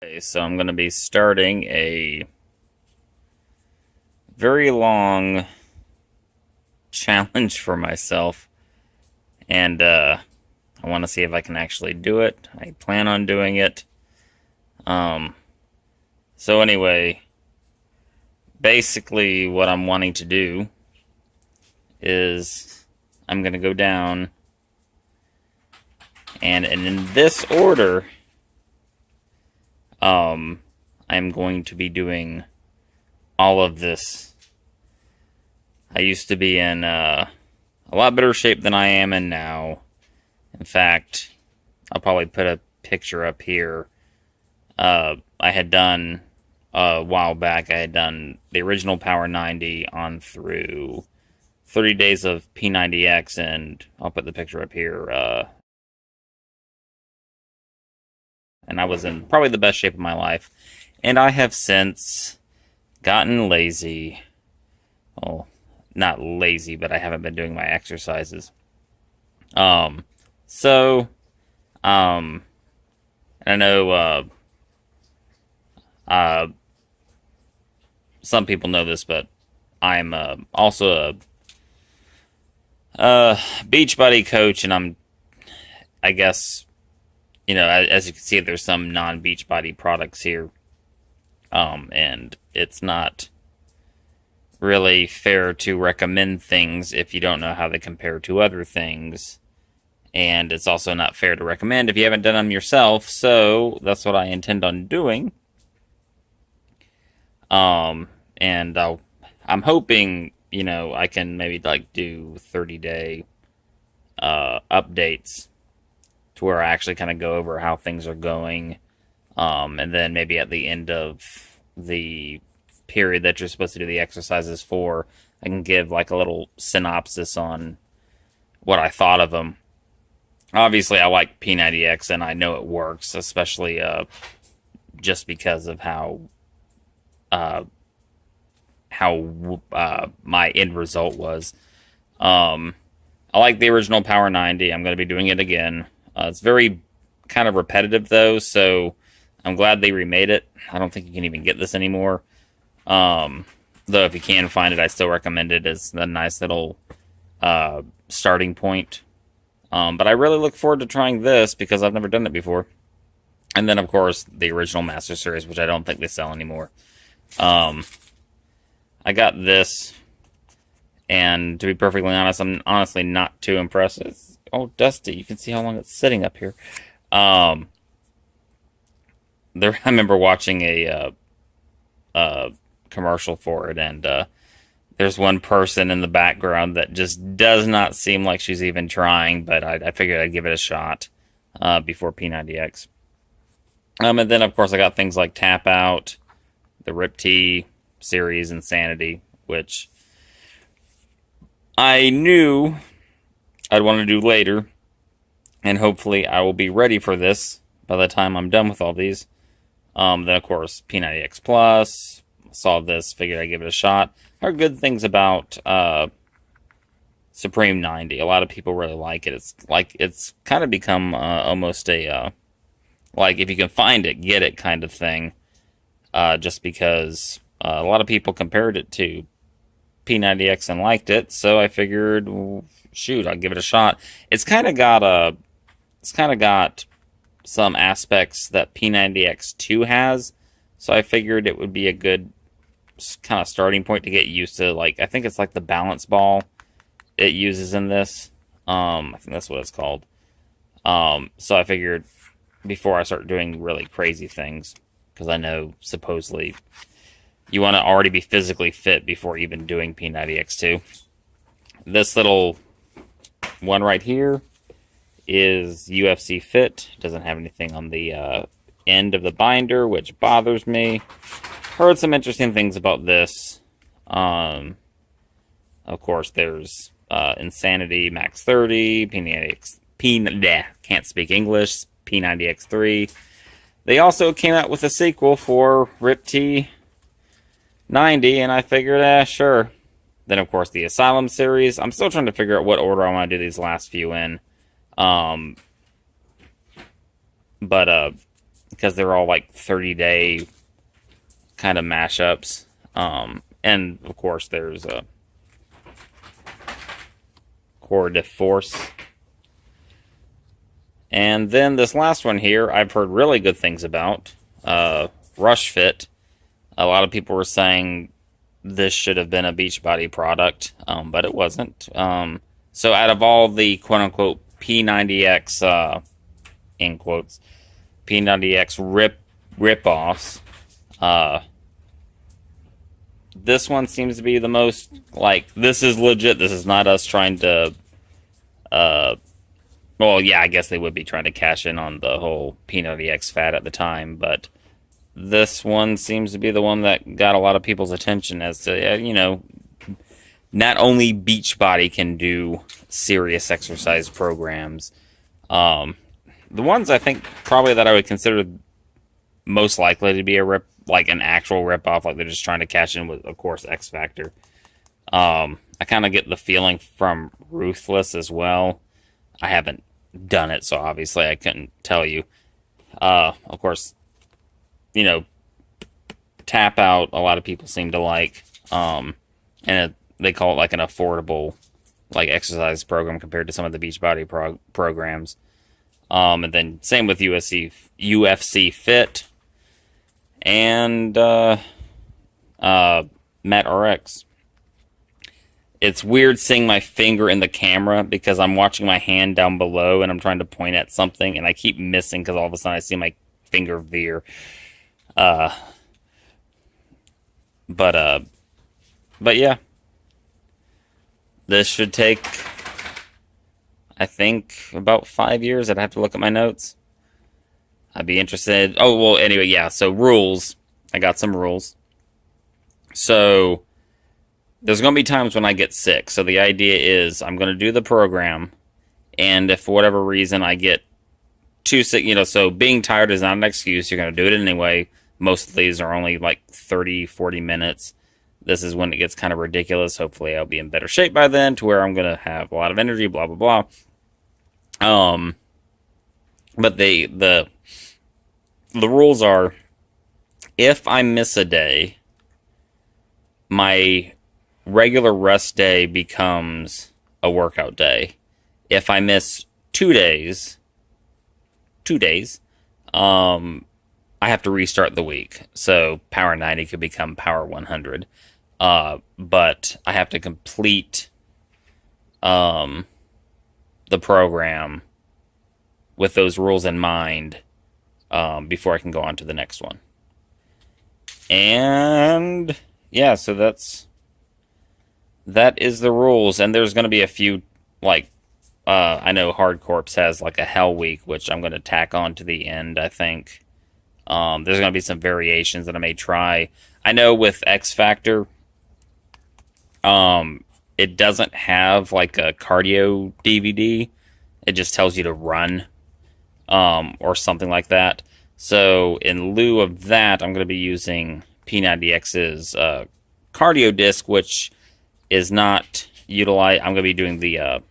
Okay, so I'm going to be starting a very long challenge for myself, and I want to see if I can actually do it. I plan on doing it. Um, so anyway, basically what I'm wanting to do is I'm going to go down, and in this order, I'm going to be doing all of this. I used to be in a lot better shape than I am in now. In fact, I'll probably put a picture up here. I had done a while back. I had done the original Power 90 on through 30 days of P90X, and I'll put the picture up here. And I was in probably the best shape of my life. And I have since gotten lazy. Well, not lazy, but I haven't been doing my exercises. Um, so, um, I know, uh, some people know this, but I'm also a Beachbody coach, and I guess, as you can see, there's some non-Beachbody products here, and it's not really fair to recommend things if you don't know how they compare to other things, and it's also not fair to recommend if you haven't done them yourself. So that's what I intend on doing. And I'm hoping, I can maybe like do 30-day updates to where I actually kind of go over how things are going. And then maybe at the end of the period that you're supposed to do the exercises for, I can give like a little synopsis on what I thought of them. Obviously, I like P90X and I know it works, especially just because of uh, how my end result was. I like the original Power 90. I'm going to be doing it again. It's very kind of repetitive though, so I'm glad they remade it. I don't think you can even get this anymore. Though if you can find it, I still recommend it as a nice little starting point. But I really look forward to trying this because I've never done it before. And then, of course, the original Master Series, which I don't think they sell anymore. I got this, and to be perfectly honest, I'm honestly not too impressed. It's all dusty. You can see how long it's sitting up here. I remember watching a commercial for it, and there's one person in the background that just does not seem like she's even trying, but I figured I'd give it a shot before P90X. And then, of course, I got things like Tap Out, the Rip T series, Insanity, which I knew I'd want to do later, and hopefully I will be ready for this by the time I'm done with all these. Then, of course, P90X Plus. Saw this, figured I'd give it a shot. Heard good things about Supreme 90. A lot of people really like it. It's kind of become almost a like if you can find it, get it kind of thing. Just because a lot of people compared it to P90X and liked it, so I figured, well, shoot, I'll give it a shot. It's kind of got some aspects that P90X2 has, so I figured it would be a good kind of starting point to get used to. Like, I think it's like the balance ball it uses in this. I think that's what it's called. So I figured before I start doing really crazy things, because I know supposedly you want to already be physically fit before even doing P90X2. This little one right here is UFC Fit. It doesn't have anything on the end of the binder, which bothers me. Heard some interesting things about this. Of course, there's Insanity Max 30, can't speak English, P90X3. They also came out with a sequel for Rip T 90, and I figured, sure. Then, of course, the Asylum series. I'm still trying to figure out what order I want to do these last few in. But because they're all like 30-day kind of mashups. And of course, there's a Corps de Force. And then this last one here, I've heard really good things about. Rush Fit. A lot of people were saying this should have been a Beachbody product, but it wasn't. So out of all the quote-unquote P90X, in quotes, P90X rip-offs, this one seems to be the most, like, this is legit. This is not us trying to, well, yeah, I guess they would be trying to cash in on the whole P90X fad at the time, but this one seems to be the one that got a lot of people's attention as to, you know, not only Beachbody can do serious exercise programs. The ones I think probably that I would consider most likely to be a rip, like an actual rip-off, like they're just trying to cash in with, of course, X Factor. I kind of get the feeling from Ruthless as well. I haven't done it, so obviously I couldn't tell you. Of course, you know, Tap Out, a lot of people seem to like, and they call it like an affordable, like, exercise program compared to some of the Beachbody programs. And then same with UFC Fit and MetRx. It's weird seeing my finger in the camera because I'm watching my hand down below and I'm trying to point at something and I keep missing because all of a sudden I see my finger veer. But yeah, this should take, I think, about 5 years. I'd have to look at my notes. I'd be interested. Oh, well, anyway, yeah. So rules. I got some rules. So there's going to be times when I get sick. So the idea is I'm going to do the program. And if for whatever reason I get too sick, you know, so being tired is not an excuse. You're going to do it anyway. Most of these are only like 30, 40 minutes. This is when it gets kind of ridiculous. Hopefully I'll be in better shape by then to where I'm going to have a lot of energy, blah, blah, blah. But the rules are, if I miss a day, my regular rest day becomes a workout day. If I miss 2 days, I have to restart the week. So Power 90 could become Power 100. But I have to complete the program with those rules in mind before I can go on to the next one. And yeah, so that is the rules. And there's going to be a few, like, I know Hard Corps has like a Hell Week, which I'm going to tack on to the end, I think. There's going to be some variations that I may try. I know with X Factor, it doesn't have like a cardio DVD. It just tells you to run, or something like that. So in lieu of that, I'm going to be using P90X's cardio disc, which is not utilized. I'm going to be doing the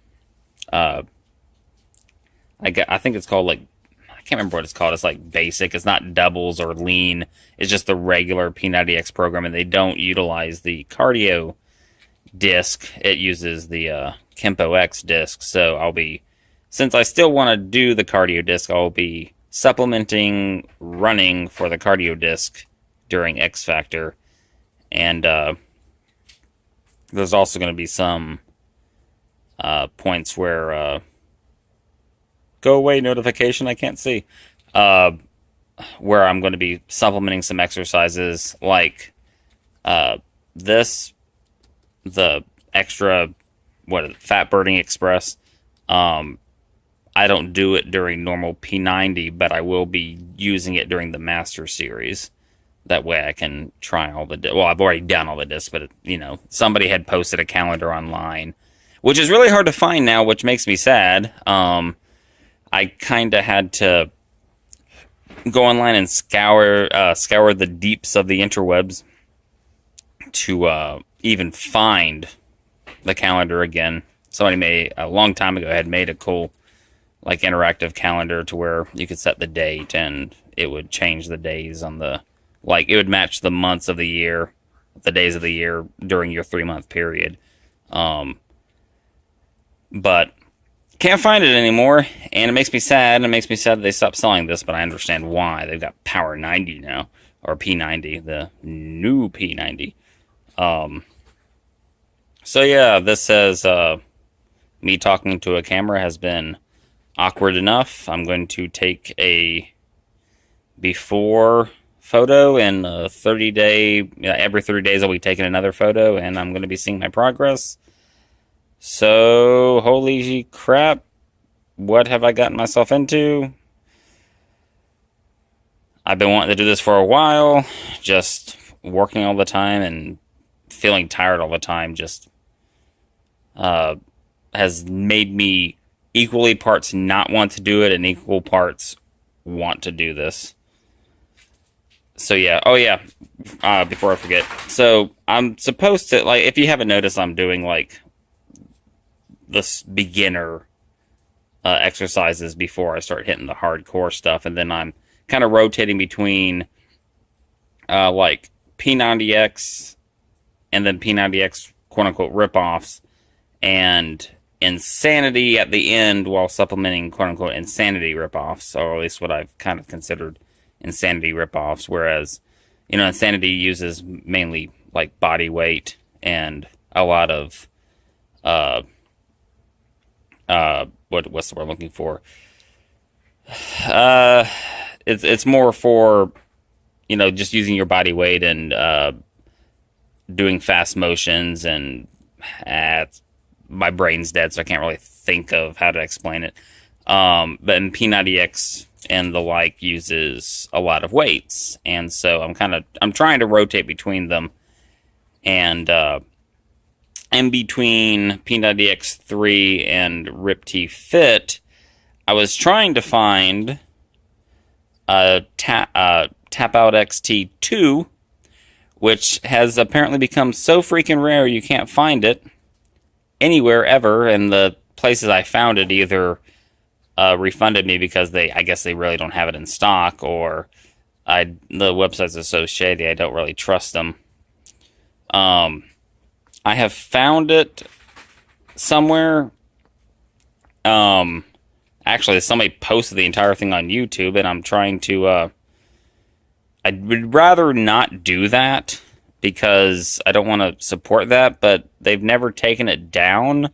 I think it's called, like, I can't remember what it's called. It's like basic. It's not doubles or lean. It's just the regular P90X program, and they don't utilize the cardio disc. It uses the Kempo X disc. So I'll be, since I still want to do the cardio disc, I'll be supplementing running for the cardio disc during X Factor. And there's also going to be some points where go away notification, I can't see, where I'm going to be supplementing some exercises like this, the extra, Fat Burning Express. I don't do it during normal P90, but I will be using it during the Master Series. That way I can try all the, well, I've already done all the discs, but, you know, somebody had posted a calendar online, which is really hard to find now, which makes me sad. I kind of had to go online and scour the deeps of the interwebs to even find the calendar again. Somebody a long time ago had made a cool like interactive calendar to where you could set the date and it would change the days on the, like it would match the months of the year, the days of the year during your 3-month period. But can't find it anymore, and it makes me sad. And it makes me sad they stopped selling this, but I understand why. They've got Power 90 now, or P90, the new P90. So yeah, this says me talking to a camera has been awkward enough. I'm going to take a before photo and a 30-day, every 30 days I'll be taking another photo, and I'm going to be seeing my progress. So, holy crap, what have I gotten myself into? I've been wanting to do this for a while, just working all the time and feeling tired all the time just has made me equally parts not want to do it and equal parts want to do this. So yeah, oh yeah, before I forget. So I'm supposed to, like, if you haven't noticed, I'm doing like this beginner exercises before I start hitting the hardcore stuff, and then I'm kind of rotating between like P90X and then P90X quote-unquote rip-offs and Insanity at the end while supplementing quote-unquote Insanity rip-offs, or at least what I've kind of considered Insanity rip-offs, whereas, you know, Insanity uses mainly like body weight and a lot of what's the word I'm looking for? It's more for, you know, just using your body weight and doing fast motions, and my brain's dead, so I can't really think of how to explain it. But in P90X and the like uses a lot of weights, and so I'm trying to rotate between them, and between P90X3 and RipT Fit, I was trying to find Tap Out XT2, which has apparently become so freaking rare you can't find it anywhere ever, and the places I found it either refunded me because I guess they really don't have it in stock, or the websites are so shady I don't really trust them. I have found it somewhere. Actually, somebody posted the entire thing on YouTube, and I'm trying to, I would rather not do that because I don't want to support that, but they've never taken it down.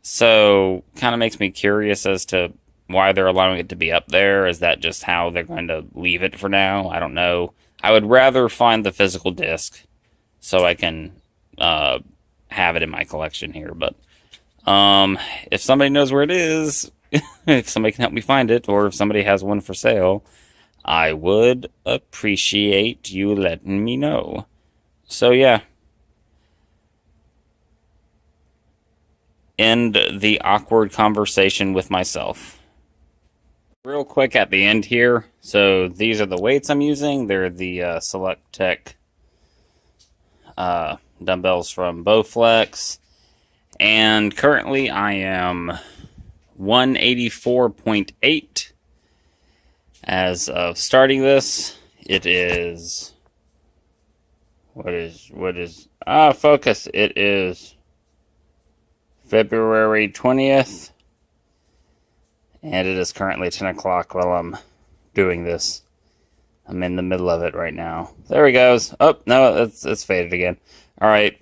So, kind of makes me curious as to why they're allowing it to be up there. Is that just how they're going to leave it for now? I don't know. I would rather find the physical disc so I can have it in my collection here. But if somebody knows where it is, if somebody can help me find it, or if somebody has one for sale, I would appreciate you letting me know. So yeah. End the awkward conversation with myself. Real quick at the end here. So these are the weights I'm using. They're the SelectTech dumbbells from Bowflex. And currently I am 184.8 as of starting this. It is focus. It is February 20th, and it is currently 10 o'clock while I'm doing this. I'm in the middle of it right now. There he goes. Oh, no, it's faded again. All right.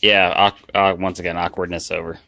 Yeah, once again, awkwardness over.